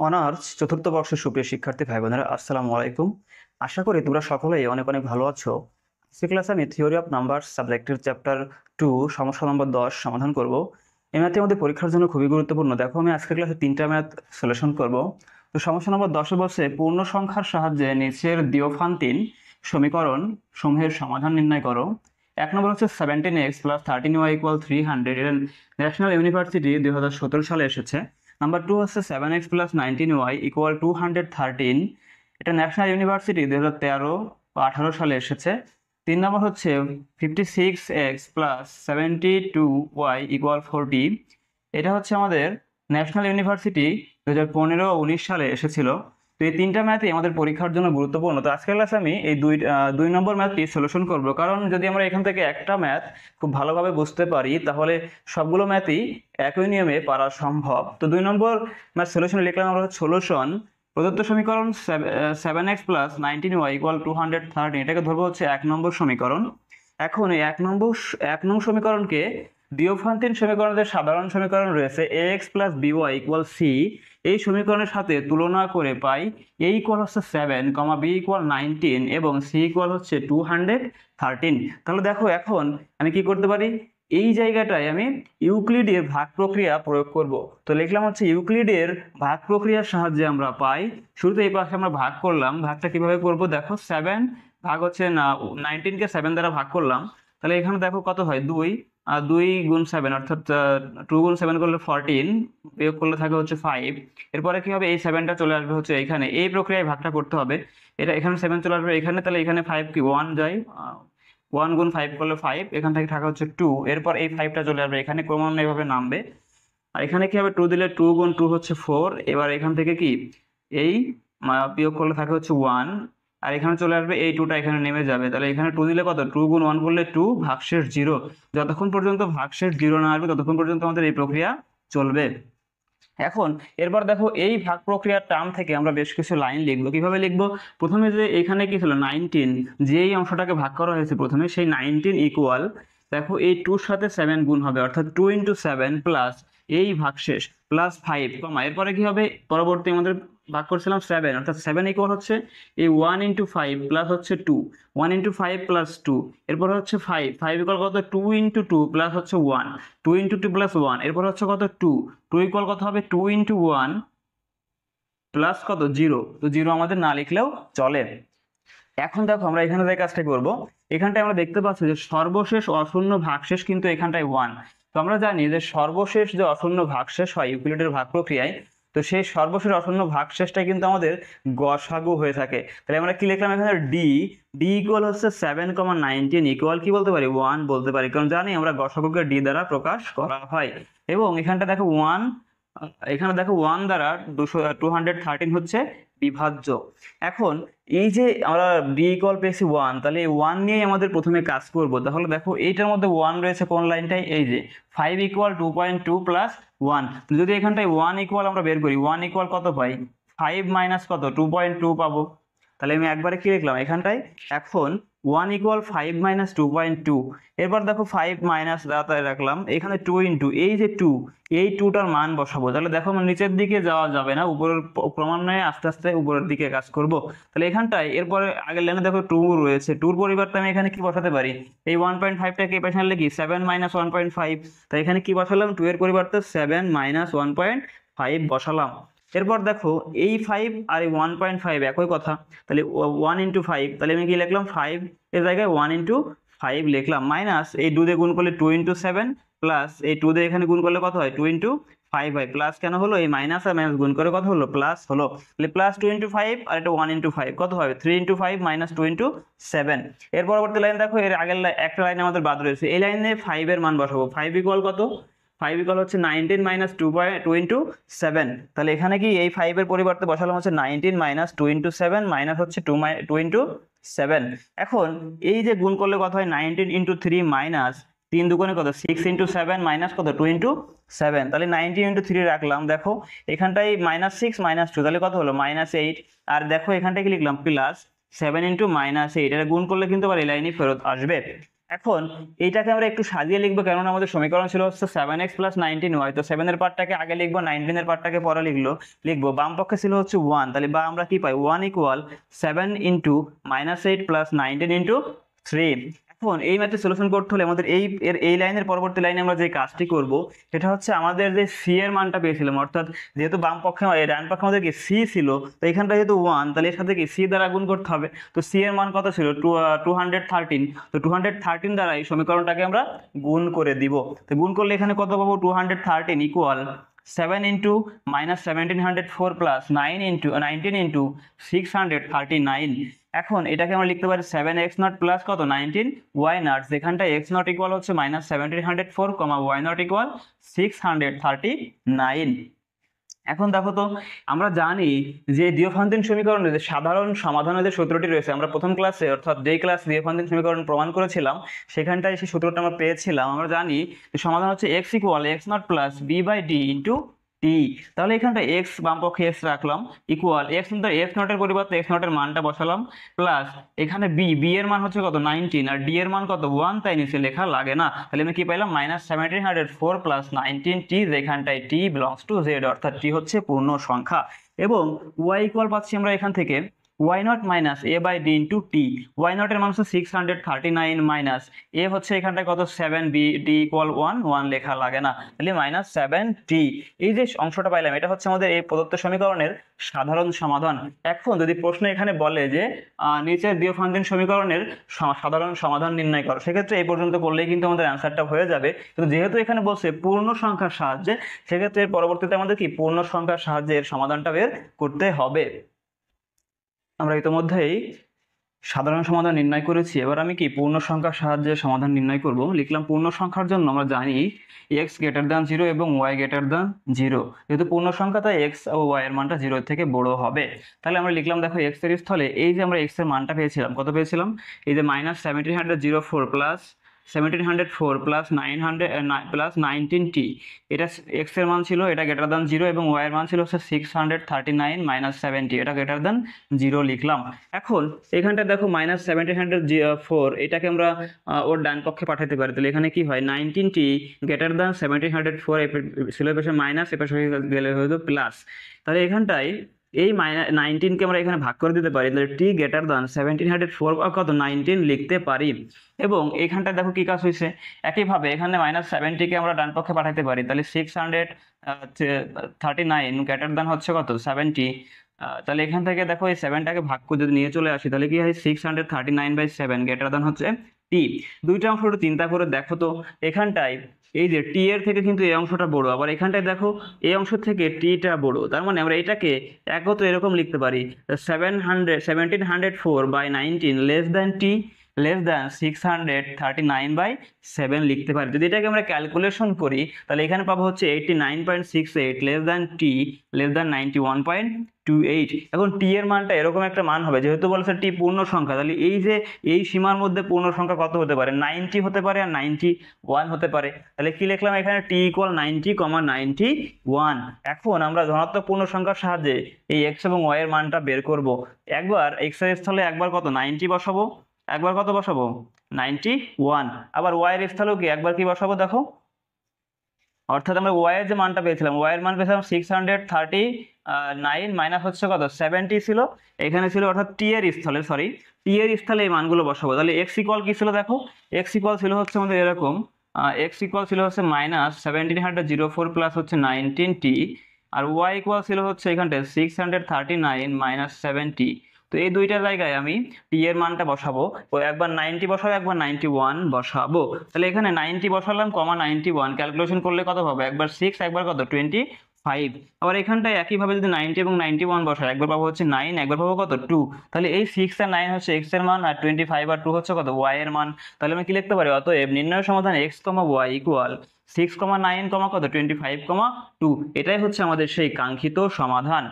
Honours চতুর্থ বর্ষের সুপ্রিয় শিক্ষার্থী ভাই বোনেরা, আসসালামু আলাইকুম। আশা করি তোমরা সকলেই অনেক অনেক ভালো আছো। আজকে ক্লাসে আমি থিওরি অফ নাম্বার সাবজেক্টের চ্যাপ্টার 2 সমস্যা নম্বর 10 সমাধান করব। এই ম্যাথটি আমাদের পরীক্ষার জন্য খুবই গুরুত্বপূর্ণ। দেখো, আমি আজকের ক্লাসে 3টা ম্যাথ সলিউশন করব। তো সমস্যা নম্বর 10-এ বলছে পূর্ণ সংখ্যার সাহায্যে নিচের দিওফান্তিন সমীকরণ সমূহের সমাধান নির্ণয় করো। 1 নম্বর হচ্ছে 17x + 13y = 300। এটা ন্যাশনাল ইউনিভার্সিটি 2017 সালে এসেছে। নাম্বার 2 হচ্ছে 7x + 19y = 213। এটা ন্যাশনাল ইউনিভার্সিটি 2013 বা 18 সালে এসেছে। 3 নম্বর হচ্ছে 56x + 72y = 40। এটা হচ্ছে আমাদের ন্যাশনাল ইউনিভার্সিটি 2015 ও 19 সালে এসেছিল। তো এই 3টা ম্যাথই আমাদের পরীক্ষার জন্য গুরুত্বপূর্ণ। তো আজকের ক্লাসে আমি এই দুই নম্বর ম্যাথটি সলিউশন করব, কারণ যদি আমরা এখান থেকে একটা ম্যাথ খুব ভালোভাবে বুঝতে পারি তাহলে সবগুলো ম্যাথই একই নিয়মে পারা সম্ভব। তো 2 নম্বর ম্যাথ সলিউশন লিখলাম আমরা সলিউশন। প্রদত্ত সমীকরণ 7x + 19y = 213, এটাকে ধরবো হচ্ছে 1 নম্বর সমীকরণ। এখন এই 1 নং সমীকরণকে দিওফান্তিন সমীকরণের সাধারণ সমীকরণ রয়েছে ax + by = c, এই সমীকরণের সাথে তুলনা করে পাই a হচ্ছে 7, b 19 এবং c হচ্ছে 213। তাহলে দেখো, এখন আমি কি করতে পারি, এই জায়গাটায় আমি ইউক্লিডের ভাগ প্রক্রিয়া প্রয়োগ করব। তো লিখলাম হচ্ছে ইউক্লিডের ভাগ প্রক্রিয়ার সাহায্যে আমরা পাই। শুরুতে এই পাশে আমরা ভাগ করলাম, ভাগটা কিভাবে করব দেখো, 7 ভাগ হচ্ছে না 19কে 7 দ্বারা ভাগ করলাম। তাহলে এখানে দেখো কত হয়, 2 আর 2 গুণ 7 অর্থাৎ 2 গুণ 7 করলে 14, বিয়োগ করলে থাকে হচ্ছে 5। এরপরে কি হবে, এই 7টা চলে আসবে হচ্ছে এখানে, এই প্রক্রিয়ায় ভাগটা করতে হবে। এটা এখানে 7 চলে আসবে এখানে, তাহলে এখানে 5 কি 1 যায়, 1 গুণ 5 করলে 5, এখান থেকে থাকা হচ্ছে 2। এরপর এই 5টা চলে আসবে এখানে, ক্রমান্বয়ে এভাবে নামবে। আর এখানে কি হবে, 2 দিলে 2 গুণ 2 হচ্ছে 4। এবার এখান থেকে কি এই বিয়োগ করলে থাকে হচ্ছে 1, আর এখানে চলে আসবে এই 2টা এখানে নেমে যাবে। তাহলে এখানে 2 দিলে কত, 2 গুণ 1 করলে 2, ভাগশেষ 0। যতক্ষণ পর্যন্ত ভাগশেষ 0 না আসবে ততক্ষণ পর্যন্ত আমাদের এই প্রক্রিয়া চলবে। এখন এরপর দেখো, এই ভাগ প্রক্রিয়ার টার্ম থেকে আমরা বেশ কিছু লাইন লিখবো। কিভাবে লিখবো, প্রথমে যে এখানে কি ছিল 19, যেই অংশটাকে ভাগ করা হয়েছে প্রথমে, সেই 19 ইকুয়াল, দেখো এই 2 সাথে 7 গুণ হবে অর্থাৎ 2 × 7 প্লাস এই ভাগশেষ প্লাস 5 কমা, এরপরে কি হবে, পরবর্তী আমাদের ভাগ করছিলাম 7 অর্থাৎ 7 ইকুয়াল হচ্ছে এই 1 × 5 প্লাস হচ্ছে 2, 1 × 5 প্লাস 2, এরপর হচ্ছে 5, 5 ইকুয়াল কত, 2 × 2 প্লাস হচ্ছে 1, 2 × 2 প্লাস 1, এরপর হচ্ছে কত 2, 2 ইকুয়াল কত হবে, 2 × 1 প্লাস কত 0। তো 0 আমাদের না লিখলেও চলে। এখন দেখো, আমরা এখানে যে কাজটা করব, এখানটায় আমরা দেখতে পাচ্ছি যে সর্বশেষ অশূন্য ভাগশেষ কিন্তু এখানটায় 1। তো আমরা জানি যে সর্বশেষ যে অশূন্য ভাগশেষ হয় ইউক্লিডের ভাগ প্রক্রিয়ায়, তো সেই সর্বশেষ অশূন্য ভাগশেষটা কিন্তু আমাদের গসাগু হয়ে থাকে। তাহলে আমরা কি লিখলাম এখানে, ডি ডি ইকুয়াল হচ্ছে 7,19 ইকুয়াল কি বলতে পারি, 1 বলতে পারি, কারণ জানি আমরা গসাগুকে ডি দ্বারা প্রকাশ করা হয়। এবং এখানটা দেখো 1, এখানে দেখো 1 দ্বারা 213 হচ্ছে বিভাজ্য। এখন এই যে আমরা ডি ইকুয়াল পেয়েছি 1, তাহলে এই 1 নিয়েই আমাদের প্রথমে কাজ করব। তাহলে দেখো এইটার মধ্যে 1 রয়েছে কোন লাইনটায়, এই যে 5 = 2.2 প্লাস 1। যদি এখানটায় 1 ইকুয়াল আমরা বের করি, 1 ইকুয়াল কত পাই, 5 মাইনাস কত 2.2 পাবো। তাহলে আমি একবারে কি লিখলাম এখানটায়, এখন 1 = 5 - 2.2। এরপর দেখো 5 মাইনাস দাঁড়াতে রাখলাম, এখানে 2 × এই যে 2, এই 2টার মান বসাবো। তাহলে দেখো আমার নিচের দিকে যাওয়া যাবে না, উপরের ক্রমান্বয়ে আস্তে আস্তে উপরের দিকে কাজ করব। তাহলে এখানটায় এরপরে আগের লাইনে দেখো 2 রয়েছে, 2-র পরিবর্তে আমি এখানে কি বসাতে পারি, এই 1.5টাকে পাশে আনলে কি 7 - 1.5। তাই এখানে কি বসালাম, 2 এর পরিবর্তে 7 - 1.5 বসালাম। এরপর দেখো এই 5 আর এই 1.5 একই কথা, তাহলে 1 × 5, তাহলে আমি কি লিখলাম 5 এর জায়গায় 1 × 5 লিখলাম, মাইনাস এই 2 দিয়ে গুণ করলে 2 × 7 প্লাস এই 2 দিয়ে এখানে গুণ করলে কত হয়, 2 × 5 হয়। প্লাস কেন হলো, এই মাইনাস আর মাইনাস গুণ করে কত হলো, প্লাস হলো। তাহলে প্লাস 2 × 5 আর এটা 1 × 5 কত হবে, 3 × 5 - 2 × 7। এর পরবর্তী লাইন দেখো, এর আগের একটা লাইন আমাদের বাদ রয়েছে, এই লাইনে 5 এর মান বসাবো। 5 ইকুয়াল কত, 5 ইকুয়াল হচ্ছে 19 - 2 × 7। তাহলে এখানে কি এই 5 এর পরিবর্তে বসালাম হচ্ছে 19 - 2 × 7 মাইনাস হচ্ছে 2 × 7। এখন এই যে গুণ করলে কত হয়, 19 × 3 মাইনাস 3 দুগুণে কত, 6 × 7 মাইনাস কত 2 × 7। তাহলে 19 × 3 রাখলাম, দেখো এখানটাই -6 - 2, তাহলে কত হলো -8। আর দেখো এখানটায় কি লিখলাম, প্লাস 7 × -8, এটা গুণ করলে কিন্তু আবার এই লাইনই ফেরত আসবে। এখন এইটাকে আমরা একটু সাজিয়ে লিখবো, কেননা আমাদের সমীকরণ ছিল হচ্ছে 7x + 19y। তো 7 এর পার্টটাকে আগে লিখবো, 19 এর পার্টটাকে পরে লিখবো। বাম পক্ষে ছিল হচ্ছে 1, তাহলে বা আমরা কি পাই 1 = 7 × -8 + 19 × 3। এখন এই ম্যাথে সলিউশন করতে হলে আমাদের এই লাইনের পরবর্তী লাইনে আমরা যে কাজটি করব সেটা হচ্ছে আমাদের যে সি এর মানটা পেয়েছিলাম, অর্থাৎ যেহেতু বাম পক্ষে ডান পক্ষে আমাদের কি সি ছিল, তো এখানটা যেহেতু 1, তাহলে এর সাথে কি সি দ্বারা গুণ করতে হবে। তো সি এর মান কত ছিল 213। তো 213 দ্বারা এই সমীকরণটাকে আমরা গুণ করে দিব। তো গুণ করলে এখানে কত পাবো, 213 = 7 × -1704 + 19 × 639। এখন এটাকে আমরা লিখতে পারি 7x0 প্লাস কত 19y0, যেখানটা x0 ইকুয়াল হচ্ছে -1704, y0 ইকুয়াল 639। এখন দেখো তো, আমরা জানি যে ডিওফান্তিন সমীকরণের যে সাধারণ সমাধানের যে সূত্রটি রয়েছে, আমরা প্রথম ক্লাসে অর্থাৎ যেই ক্লাস ডিওফান্তিন সমীকরণ প্রমাণ করেছিলাম সেখানটায় সেই সূত্রটা আমরা পেয়েছিলাম। আমরা জানি যে সমাধান হচ্ছে x = x0 + b/d × t। তাহলে এখানটা x বাম পক্ষে x রাখলাম ইকুয়াল x0 এর পরিবর্তে x0 এর মানটা বসালাম, প্লাস এখানে b এর মান হচ্ছে কত 19 আর d এর মান কত 1, তাই নিচে লেখা লাগে না। তাহলে আমি কি পাইলাম -1704 + 19t, যেখানটায় t belongs to z, অর্থাৎ t হচ্ছে পূর্ণ সংখ্যা। এবং y ইকুয়াল পাচ্ছি আমরা এখান থেকে y0 - a/d × t। y0 এর মান হচ্ছে 639 মাইনাস a হচ্ছে এখানটায় কত 7, b d = 1 লেখা লাগে না, তাহলে -7t। এই যে অংশটা পাইলাম এটা হচ্ছে আমাদের এই প্রদত্ত সমীকরণের সাধারণ সমাধান। এখন যদি প্রশ্ন এখানে বলে যে নিচের ডিওফান্তিন সমীকরণের সাধারণ সমাধান নির্ণয় করো, সেক্ষেত্রে এই পর্যন্ত করলেই কিন্তু আমাদের অ্যান্সারটা হয়ে যাবে। কিন্তু যেহেতু এখানে বলছে পূর্ণ সংখ্যার সাহায্যে, সেক্ষেত্রে এর পরবর্তীতে আমাদের কি পূর্ণ সংখ্যার সাহায্যে এর সমাধানটা বের করতে হবে। আমরা ইতিমধ্যেই সাধারণ সমাধান নির্ণয় করেছি, এবার আমি কি পূর্ণ সংখ্যার সাহায্যে সমাধান নির্ণয় করব। লিখলাম পূর্ণ সংখ্যার জন্য আমরা জানি x > 0 এবং y > 0। যেহেতু পূর্ণ সংখ্যা, তাই x ও y এর মানটা 0 থেকে বড় হবে। তাহলে আমরা লিখলাম, দেখো x এর স্থলে এই যে আমরা x এর মানটা পেয়েছিলাম, কত পেয়েছিলাম, এই যে -1704 + 19t, এটা x এর মান ছিল, এটা > 0, এবং y এর মান ছিল হচ্ছে 639 - 70, এটা > 0 লিখলাম। এখন এখানটা দেখো -1704, এটাকে আমরা ওর ডান পক্ষে পাঠাতে পারি। তাহলে এখানে কি হয় 19t > 1704, ছিল পাশে মাইনাস, এ পাশে গেলে হয়তো প্লাস। তাহলে এখানটায় এই -19 কে আমরা এখানে ভাগ করে দিতে পারি, তাহলে t > 1704 কত 19 লিখতে পারি। এবং এখানটা দেখো কি কাজ হয়েছে, একইভাবে এখানে -70 কে আমরা ডান পক্ষে পাঠাতে পারি, তাহলে 639 হচ্ছে কত 70। তাহলে এখান থেকে দেখো এই 7টাকে ভাগ করে যদি নিয়ে চলে আসি, তাহলে কি হয় 639/7 হচ্ছে t। দুইটা অংশ একটু চিন্তা করে দেখো তো, এখানটায় এই যে t এর থেকে কিন্তু এই অংশটা বড়, আবার এখানটায় দেখো এই অংশ থেকে t-টা বড়। তার মানে আমরা এটাকে একত্রে এরকম লিখতে পারি 1704/19 t <639/7 লিখতে পারি। যদি এটাকে আমরা ক্যালকুলেশন করি, তাহলে এখানে পাবো হচ্ছে 89.68 t <91.28। এখন t এর মানটা এরকম একটা মান হবে, যেহেতু বলছে t পূর্ণ সংখ্যা, তাহলে এই যে এই সীমার মধ্যে পূর্ণ সংখ্যা কত হতে পারে, 90 হতে পারে আর 91 হতে পারে। তাহলে কি লিখলাম এখানে t = 90, 91। এখন আমরা ধনাত্মক পূর্ণ সংখ্যার সাহায্যে এই x এবং y এর মানটা বের করব। একবার x এর স্থলে একবার কত 90 বসাবো, একবার কত বসাবো 91, আবার y এর স্থলেও কি একবার কি বসাবো দেখো, অর্থাৎ আমরা y এর যে মানটা পেয়েছিলাম, y এর মান পেয়েছিলাম 639 মাইনাস হচ্ছে কত 70 ছিল এখানে ছিল, অর্থাৎ t এর স্থলে এই মানগুলো বসাবো। তাহলে x ইকুয়াল কি ছিল দেখো, x ইকুয়াল ছিল হচ্ছে আমাদের এরকম, x ইকুয়াল ছিল হচ্ছে -1704 প্লাস হচ্ছে 19t, আর y ইকুয়াল ছিল হচ্ছে এখানটায় 639 - 70। তো এই দুইটা জায়গায় আমি t এর মানটা বসাবো, ও একবার 90 বসাবো, একবার 91 বসাবো। তাহলে এখানে 90 বসালাম, 91 ক্যালকুলেশন করলে কত পাবো, একবার 6, একবার কত 25। আবার এখানটায় একইভাবে যদি 90 এবং 91 বসাই, একবার পাবো হচ্ছে 9, একবার পাবো কত 2। তাহলে এই 6 আর 9 হচ্ছে x এর মান, আর 25 আর 2 হচ্ছে কত y এর মান। তাহলে আমি কি লিখতে পারি, অতএব নির্ণয় সমাধান x, y ইকুয়াল 6, 9, কত 25, 2। এটাই হচ্ছে আমাদের সেই কাঙ্ক্ষিত সমাধান।